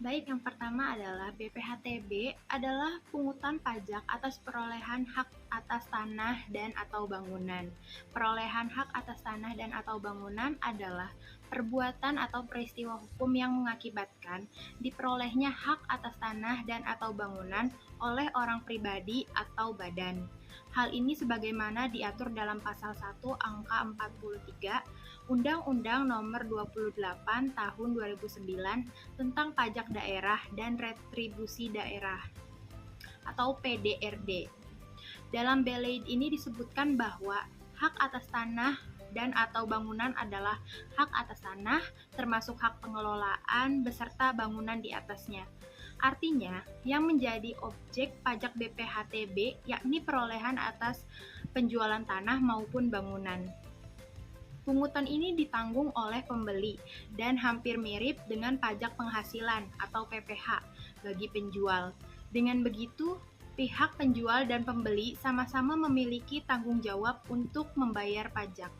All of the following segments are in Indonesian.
Baik, yang pertama adalah BPHTB adalah pungutan pajak atas perolehan hak atas tanah dan atau bangunan. Perolehan hak atas tanah dan atau bangunan adalah perbuatan atau peristiwa hukum yang mengakibatkan diperolehnya hak atas tanah dan atau bangunan oleh orang pribadi atau badan. Hal ini sebagaimana diatur dalam pasal 1 angka 43 Undang-Undang Nomor 28 Tahun 2009 tentang Pajak Daerah dan Retribusi Daerah atau PDRD. Dalam beled ini disebutkan bahwa hak atas tanah dan atau bangunan adalah hak atas tanah termasuk hak pengelolaan beserta bangunan di atasnya. Artinya, yang menjadi objek pajak BPHTB yakni perolehan atas penjualan tanah maupun bangunan. Pungutan ini ditanggung oleh pembeli dan hampir mirip dengan pajak penghasilan atau PPH bagi penjual. Dengan begitu, pihak penjual dan pembeli sama-sama memiliki tanggung jawab untuk membayar pajak.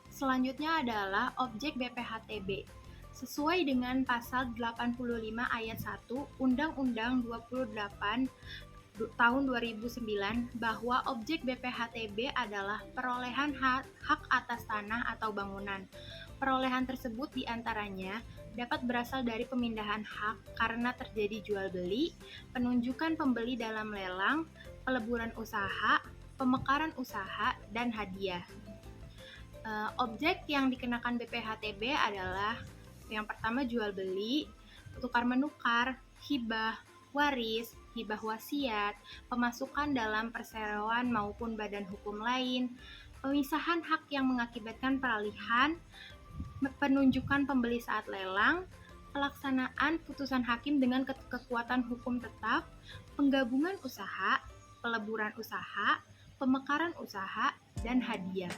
Selanjutnya adalah objek BPHTB. Sesuai dengan pasal 85 ayat 1 Undang-Undang 28 tahun 2009 bahwa objek BPHTB adalah perolehan hak atas tanah atau bangunan. Perolehan tersebut diantaranya dapat berasal dari pemindahan hak karena terjadi jual beli, penunjukan pembeli dalam lelang, peleburan usaha, pemekaran usaha, dan hadiah. Objek yang dikenakan BPHTB adalah yang pertama jual beli, tukar menukar, hibah, waris, hibah wasiat, pemasukan dalam perseroan maupun badan hukum lain, pemisahan hak yang mengakibatkan peralihan, penunjukan pembeli saat lelang, pelaksanaan putusan hakim dengan kekuatan hukum tetap, penggabungan usaha, peleburan usaha, pemekaran usaha, dan hadiah.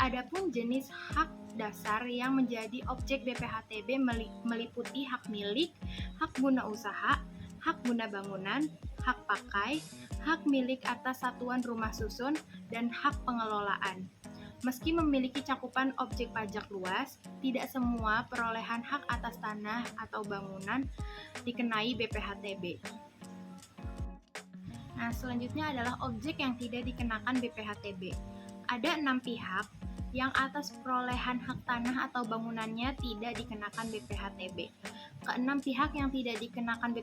Adapun jenis hak dasar yang menjadi objek BPHTB meliputi hak milik, hak guna usaha, hak guna bangunan, hak pakai, hak milik atas satuan rumah susun, dan hak pengelolaan. Meski memiliki cakupan objek pajak luas, tidak semua perolehan hak atas tanah atau bangunan dikenai BPHTB. Nah, selanjutnya adalah objek yang tidak dikenakan BPHTB. Ada 6 pihak yang atas perolehan hak tanah atau bangunannya tidak dikenakan BPHTB. Keenam pihak yang tidak dikenakan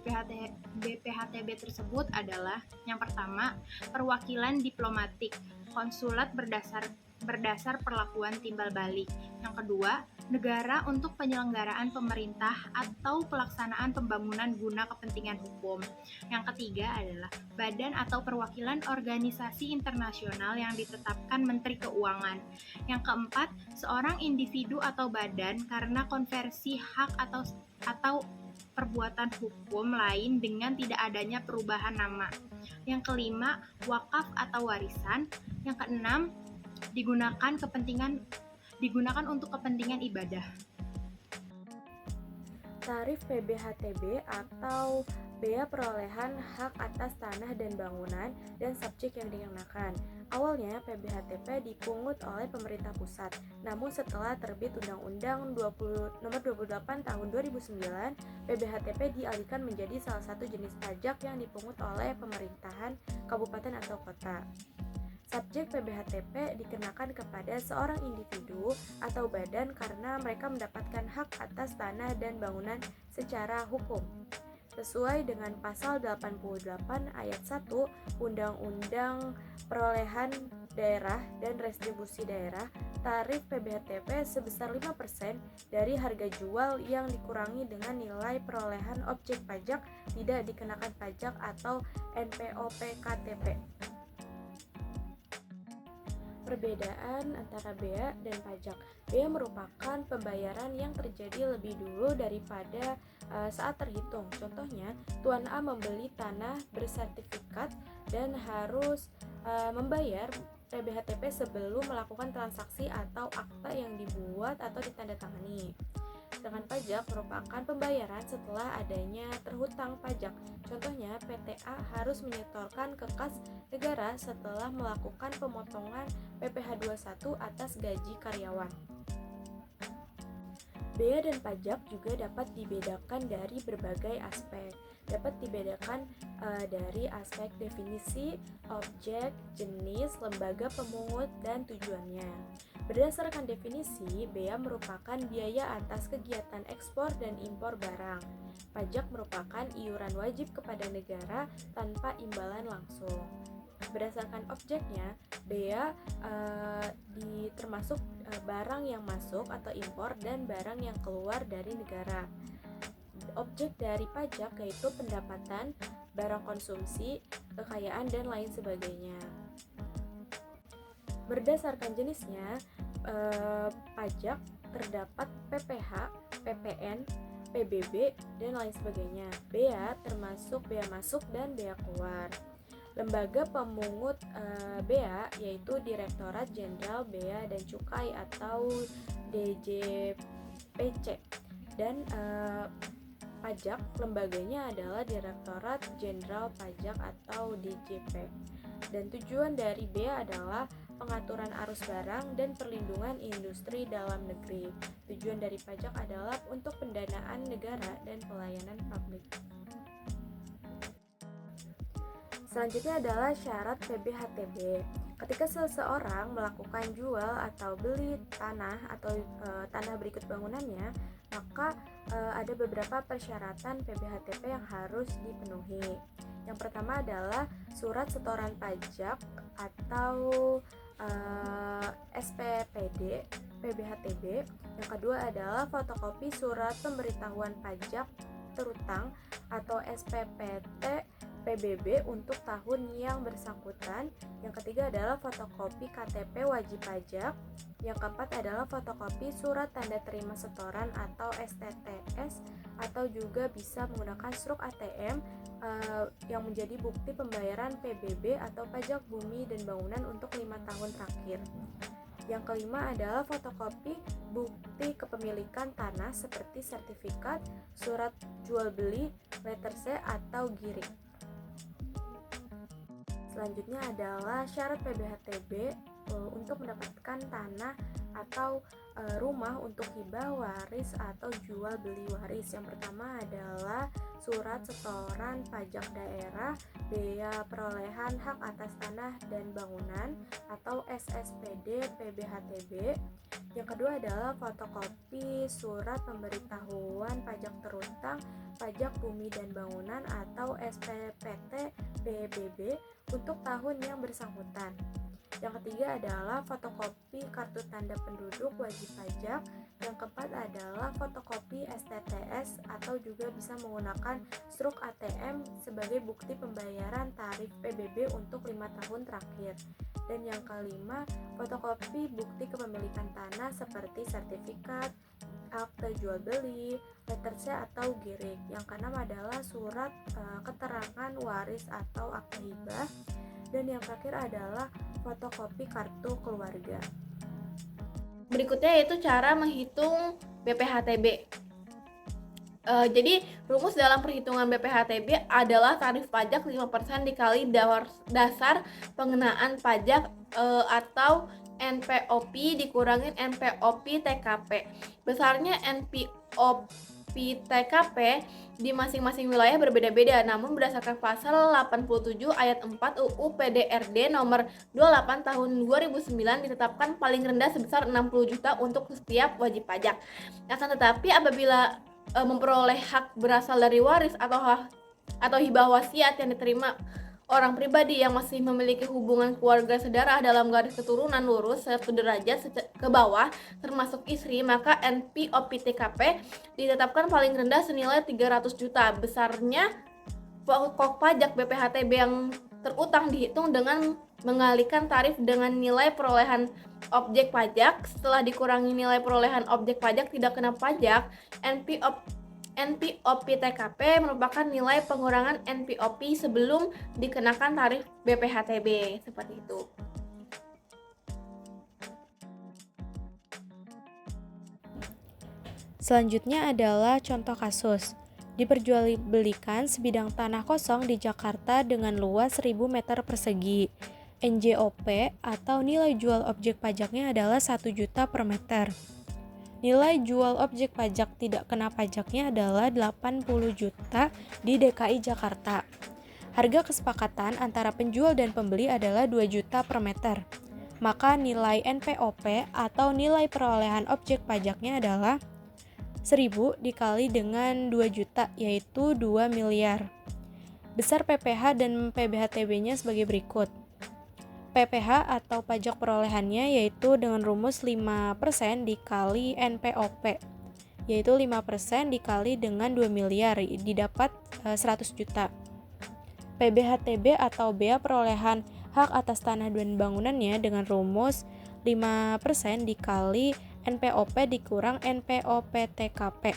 BPHTB tersebut adalah yang pertama, perwakilan diplomatik, konsulat berdasar perlakuan timbal balik. Yang kedua, negara untuk penyelenggaraan pemerintah atau pelaksanaan pembangunan guna kepentingan hukum. Yang ketiga adalah badan atau perwakilan organisasi internasional yang ditetapkan Menteri Keuangan. Yang keempat, seorang individu atau badan karena konversi hak atau perbuatan hukum lain dengan tidak adanya perubahan nama. Yang kelima, wakaf atau warisan. Yang keenam, digunakan untuk kepentingan ibadah. Tarif PBHTB atau bea perolehan hak atas tanah dan bangunan dan subjek yang dikenakan. Awalnya PBHTB dipungut oleh pemerintah pusat, namun setelah terbit Undang-Undang Nomor 28 Tahun 2009, PBHTB dialihkan menjadi salah satu jenis pajak yang dipungut oleh pemerintahan kabupaten atau kota. Subjek PBHTB dikenakan kepada seorang individu atau badan karena mereka mendapatkan hak atas tanah dan bangunan secara hukum. Sesuai dengan pasal 88 ayat 1 Undang-Undang Perolehan Daerah dan Retribusi Daerah, tarif PBHTB sebesar 5% dari harga jual yang dikurangi dengan nilai perolehan objek pajak tidak dikenakan pajak atau NPOP-KTP. Perbedaan antara bea dan pajak. Bea merupakan pembayaran yang terjadi lebih dulu daripada saat terhitung. Contohnya, Tuan A membeli tanah bersertifikat dan harus membayar PBHTB sebelum melakukan transaksi atau akta yang dibuat atau ditandatangani. Sedangkan pajak merupakan pembayaran setelah adanya terhutang pajak. Contohnya, PTA harus menyetorkan ke kas negara setelah melakukan pemotongan PPh 21 atas gaji karyawan. Bea dan pajak juga dapat dibedakan dari berbagai aspek. Dapat dibedakan dari aspek definisi, objek, jenis, lembaga pemungut, dan tujuannya. Berdasarkan definisi, bea merupakan biaya atas kegiatan ekspor dan impor barang. Pajak merupakan iuran wajib kepada negara tanpa imbalan langsung. Berdasarkan objeknya, bea termasuk barang yang masuk atau impor dan barang yang keluar dari negara. Objek dari pajak yaitu pendapatan, barang konsumsi, kekayaan, dan lain sebagainya. Berdasarkan jenisnya, pajak terdapat PPh, PPN, PBB, dan lain sebagainya. Bea termasuk bea masuk dan bea keluar. Lembaga pemungut bea yaitu Direktorat Jenderal Bea dan Cukai atau DJPC, dan pajak lembaganya adalah Direktorat Jenderal Pajak atau DJP. Dan tujuan dari bea adalah pengaturan arus barang dan perlindungan industri dalam negeri. Tujuan dari pajak adalah untuk pendanaan negara dan pelayanan publik. Selanjutnya adalah syarat PBHTB. Ketika seseorang melakukan jual atau beli tanah atau tanah berikut bangunannya, maka ada beberapa persyaratan PBHTB yang harus dipenuhi. Yang pertama adalah surat setoran pajak atau SPPD PBHTB. Yang kedua adalah fotokopi surat pemberitahuan pajak terutang atau SPPT PBB untuk tahun yang bersangkutan. Yang ketiga adalah fotokopi KTP wajib pajak. Yang keempat adalah fotokopi surat tanda terima setoran atau STTS, atau juga bisa menggunakan struk ATM yang menjadi bukti pembayaran PBB atau pajak bumi dan bangunan untuk 5 tahun terakhir. Yang kelima adalah fotokopi bukti kepemilikan tanah seperti sertifikat, surat jual beli, letter C atau girik. Selanjutnya adalah syarat PBHTB untuk mendapatkan tanah atau rumah untuk hibah, waris, atau jual beli waris. Yang pertama adalah surat setoran pajak daerah, bea perolehan hak atas tanah dan bangunan atau SSPD PBHTB. Yang kedua adalah fotokopi surat pemberitahuan pajak terutang, pajak bumi dan bangunan atau SPPT PBB untuk tahun yang bersangkutan. Yang ketiga adalah fotokopi kartu tanda penduduk wajib pajak. Yang keempat adalah fotokopi STTS atau juga bisa menggunakan struk ATM sebagai bukti pembayaran tarif PBB untuk 5 tahun terakhir. Dan yang kelima, fotokopi bukti kepemilikan tanah seperti sertifikat, akte jual beli, letter C atau girik. Yang keenam adalah surat keterangan waris atau akte hibah. Dan yang terakhir adalah fotokopi kartu keluarga. Berikutnya yaitu cara menghitung BPHTB. Jadi rumus dalam perhitungan BPHTB adalah tarif pajak 5% dikali dasar pengenaan pajak atau NPOP dikurangin NPOP TKP. Besarnya NPOP TKP di masing-masing wilayah berbeda-beda, namun berdasarkan pasal 87 ayat 4 UU PDRD nomor 28 tahun 2009 ditetapkan paling rendah sebesar 60 juta untuk setiap wajib pajak. Akan tetapi apabila memperoleh hak berasal dari waris atau hibah wasiat yang diterima orang pribadi yang masih memiliki hubungan keluarga sedarah dalam garis keturunan lurus 1 derajat ke bawah termasuk istri, maka NPOP TKP ditetapkan paling rendah senilai 300 juta. Besarnya pokok pajak BPHTB yang terutang dihitung dengan mengalihkan tarif dengan nilai perolehan objek pajak. Setelah dikurangi nilai perolehan objek pajak tidak kena pajak, NPOP TKP merupakan nilai pengurangan NPOP sebelum dikenakan tarif BPHTB, seperti itu. Selanjutnya adalah contoh kasus. Diperjualbelikan sebidang tanah kosong di Jakarta dengan luas 1000 meter persegi. NJOP atau nilai jual objek pajaknya adalah 1 juta per meter. Nilai jual objek pajak tidak kena pajaknya adalah 80 juta di DKI Jakarta. Harga kesepakatan antara penjual dan pembeli adalah 2 juta per meter. Maka nilai NPOP atau nilai perolehan objek pajaknya adalah 1000 dikali dengan 2 juta, yaitu 2 miliar. Besar PPh dan PBHTB-nya sebagai berikut. PPh atau pajak perolehannya yaitu dengan rumus 5% dikali NPOP, yaitu 5% dikali dengan 2 miliar, didapat 100 juta. PBHTB atau bea perolehan hak atas tanah dan bangunannya dengan rumus 5% dikali NPOP dikurang NPOP-TKP.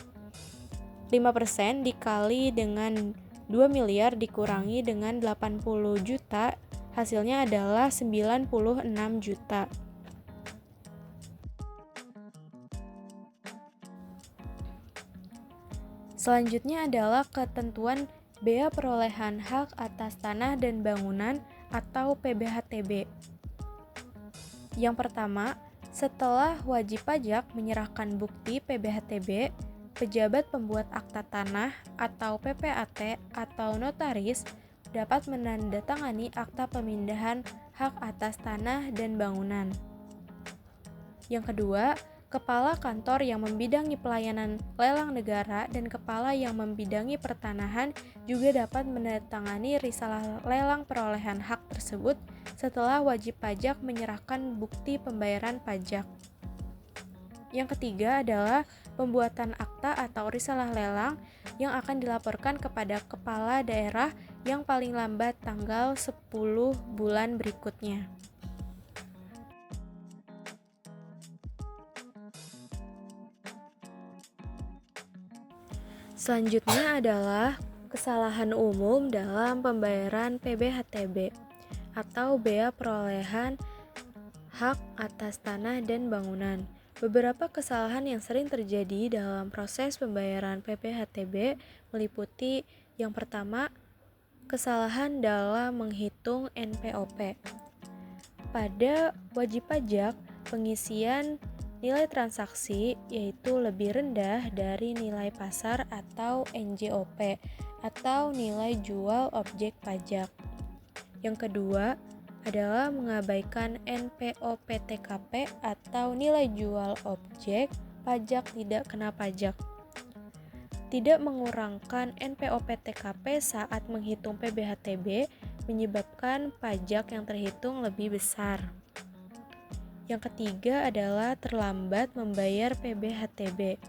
5% dikali dengan 2 miliar dikurangi dengan 80 juta, hasilnya adalah 96 juta. Selanjutnya adalah ketentuan bea perolehan hak atas tanah dan bangunan atau PBHTB. Yang pertama, setelah wajib pajak menyerahkan bukti PBHTB, pejabat pembuat akta tanah atau PPAT atau notaris dapat menandatangani akta pemindahan hak atas tanah dan bangunan. Yang kedua, kepala kantor yang membidangi pelayanan lelang negara dan kepala yang membidangi pertanahan juga dapat menandatangani risalah lelang perolehan hak tersebut setelah wajib pajak menyerahkan bukti pembayaran pajak. Yang ketiga adalah pembuatan akta atau risalah lelang yang akan dilaporkan kepada kepala daerah yang paling lambat tanggal 10 bulan berikutnya. Selanjutnya adalah kesalahan umum dalam pembayaran PBHTB atau bea perolehan hak atas tanah dan bangunan. Beberapa kesalahan yang sering terjadi dalam proses pembayaran PBHTB meliputi yang pertama, kesalahan dalam menghitung NPOP. Pada wajib pajak, pengisian nilai transaksi yaitu lebih rendah dari nilai pasar atau NJOP atau nilai jual objek pajak. Yang kedua adalah mengabaikan NPOP-TKP atau nilai jual objek pajak tidak kena pajak. Tidak mengurangkan NPOP-TKP saat menghitung PBHTB menyebabkan pajak yang terhitung lebih besar. Yang ketiga adalah terlambat membayar PBHTB.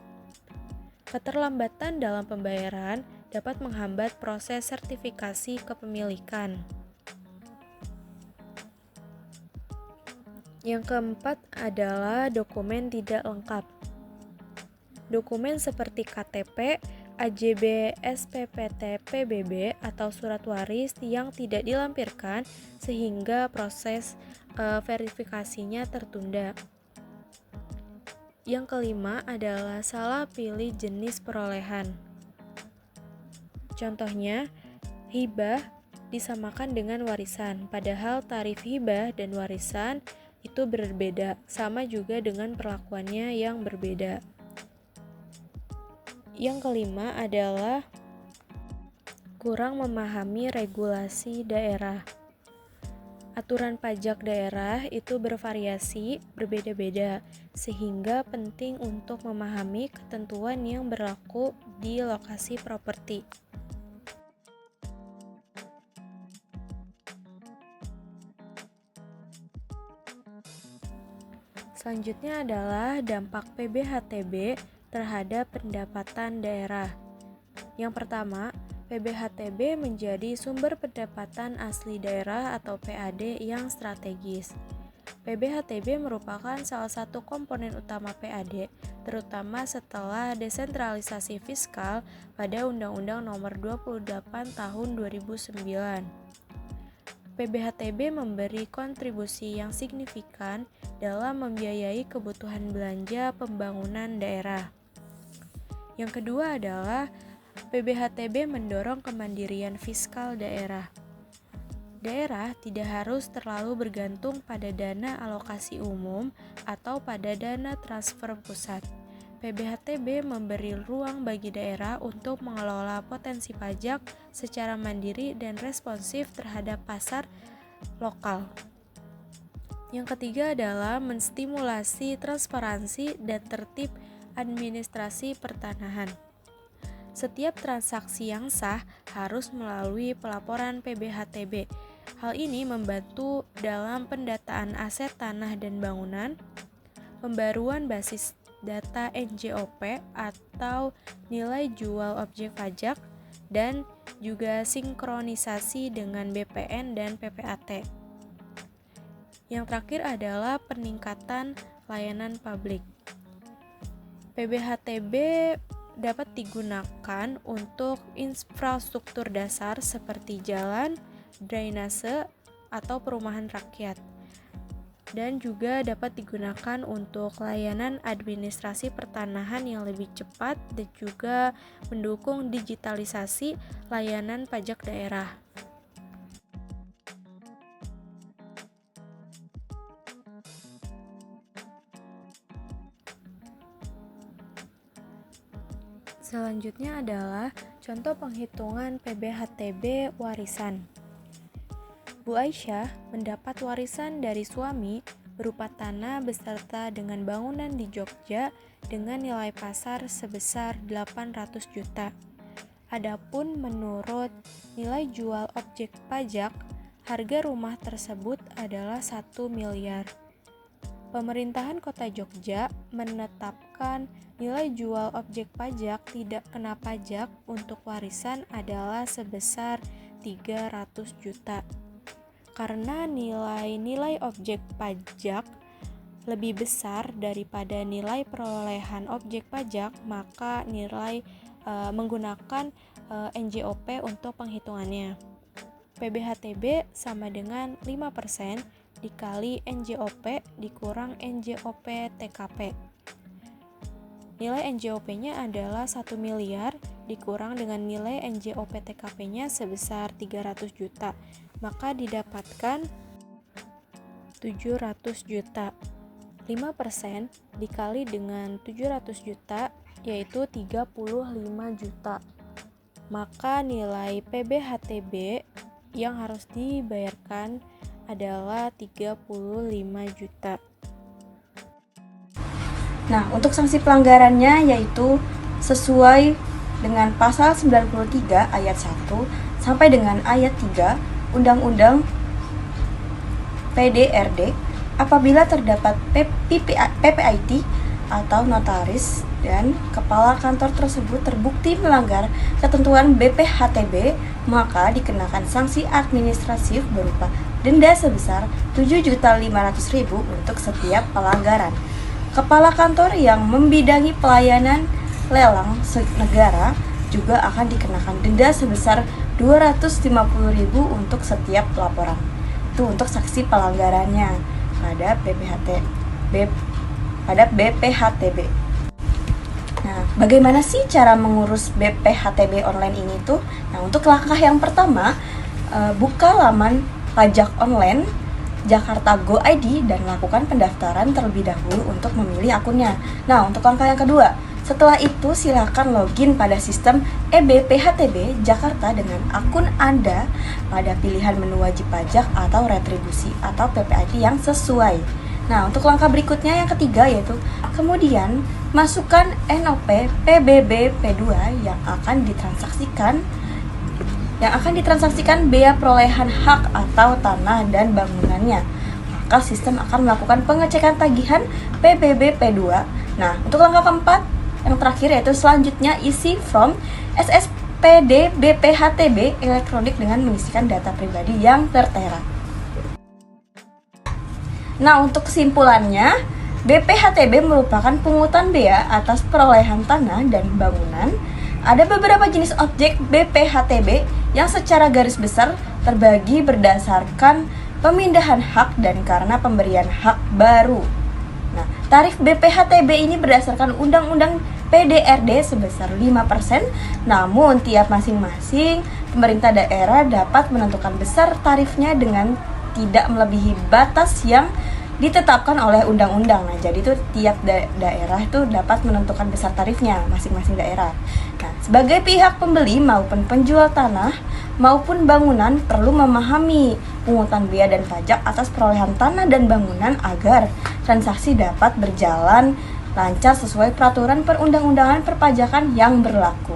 Keterlambatan dalam pembayaran dapat menghambat proses sertifikasi kepemilikan. Yang keempat adalah dokumen tidak lengkap. Dokumen seperti KTP, AJB, SPPT, PBB, atau surat waris yang tidak dilampirkan sehingga proses verifikasinya tertunda. Yang kelima adalah salah pilih jenis perolehan. Contohnya, hibah disamakan dengan warisan, padahal tarif hibah dan warisan itu berbeda, sama juga dengan perlakuannya yang berbeda. Yang kelima adalah kurang memahami regulasi daerah. Aturan pajak daerah itu bervariasi, berbeda-beda, sehingga penting untuk memahami ketentuan yang berlaku di lokasi properti. Selanjutnya adalah dampak PBHTB terhadap pendapatan daerah. Yang pertama, PBHTB menjadi sumber pendapatan asli daerah atau PAD yang strategis. PBHTB merupakan salah satu komponen utama PAD, terutama setelah desentralisasi fiskal pada Undang-Undang Nomor 28 Tahun 2009. PBHTB memberi kontribusi yang signifikan dalam membiayai kebutuhan belanja pembangunan daerah. Yang kedua adalah PBHTB mendorong kemandirian fiskal daerah. Daerah tidak harus terlalu bergantung pada dana alokasi umum atau pada dana transfer pusat. PBHTB memberi ruang bagi daerah untuk mengelola potensi pajak secara mandiri dan responsif terhadap pasar lokal. Yang ketiga adalah menstimulasi transparansi dan tertib administrasi pertanahan. Setiap transaksi yang sah harus melalui pelaporan PBHTB. Hal ini membantu dalam pendataan aset tanah dan bangunan, pembaruan basis data NJOP atau nilai jual objek pajak, dan juga sinkronisasi dengan BPN dan PPAT. Yang terakhir adalah peningkatan layanan publik. PBHTB dapat digunakan untuk infrastruktur dasar seperti jalan, drainase, atau perumahan rakyat. Dan juga dapat digunakan untuk layanan administrasi pertanahan yang lebih cepat dan juga mendukung digitalisasi layanan pajak daerah. Selanjutnya adalah contoh penghitungan PBHTB warisan. Bu Aisyah mendapat warisan dari suami berupa tanah beserta dengan bangunan di Jogja dengan nilai pasar sebesar 800 juta. Adapun menurut nilai jual objek pajak, harga rumah tersebut adalah 1 miliar. Pemerintahan Kota Jogja menetapkan nilai jual objek pajak tidak kena pajak untuk warisan adalah sebesar 300 juta. Karena nilai objek pajak lebih besar daripada nilai perolehan objek pajak, maka nilai menggunakan NJOP untuk penghitungannya. PBHTB sama dengan 5% dikali NJOP dikurang NJOP TKP. Nilai NJOP-nya adalah 1 miliar dikurang dengan nilai NJOP TKP-nya sebesar 300 juta. Maka didapatkan 700 juta. 5% dikali dengan 700 juta yaitu 35 juta. Maka nilai PBHTB yang harus dibayarkan adalah 35 juta. Nah, untuk sanksi pelanggarannya yaitu sesuai dengan pasal 93 ayat 1 sampai dengan ayat 3 Undang-Undang PDRD apabila terdapat PPIT atau notaris dan kepala kantor tersebut terbukti melanggar ketentuan BPHTB, maka dikenakan sanksi administratif berupa denda sebesar 7.500.000 untuk setiap pelanggaran. Kepala kantor yang membidangi pelayanan lelang negara juga akan dikenakan denda sebesar 250.000 untuk setiap laporan. Itu untuk saksi pelanggarannya pada BPHTB. Nah, bagaimana sih cara mengurus BPHTB online ini tuh? Nah, untuk langkah yang pertama, buka laman pajak online Jakarta Go ID dan lakukan pendaftaran terlebih dahulu untuk memilih akunnya. Nah, untuk langkah yang kedua, setelah itu silakan login pada sistem eBPHTB Jakarta dengan akun Anda pada pilihan menu wajib pajak atau retribusi atau PPIT yang sesuai. Nah, untuk langkah berikutnya yang ketiga yaitu kemudian masukkan NOP PBB P2 yang akan ditransaksikan bea perolehan hak atau tanah dan bangunannya. Maka sistem akan melakukan pengecekan tagihan PBB P2. Nah, untuk langkah keempat yang terakhir yaitu selanjutnya isi form SSPD BPHTB elektronik dengan mengisikan data pribadi yang tertera. Nah, untuk kesimpulannya, BPHTB merupakan pungutan bea atas perolehan tanah dan bangunan. Ada beberapa jenis objek BPHTB yang secara garis besar terbagi berdasarkan pemindahan hak dan karena pemberian hak baru. Nah, tarif BPHTB ini berdasarkan Undang-Undang PDRD sebesar 5%, namun tiap masing-masing pemerintah daerah dapat menentukan besar tarifnya dengan tidak melebihi batas yang ditetapkan oleh undang-undang. Nah, jadi itu tiap daerah itu dapat menentukan besar tarifnya masing-masing daerah. Nah, sebagai pihak pembeli maupun penjual tanah maupun bangunan perlu memahami pungutan biaya dan pajak atas perolehan tanah dan bangunan agar transaksi dapat berjalan lancar sesuai peraturan perundang-undangan perpajakan yang berlaku.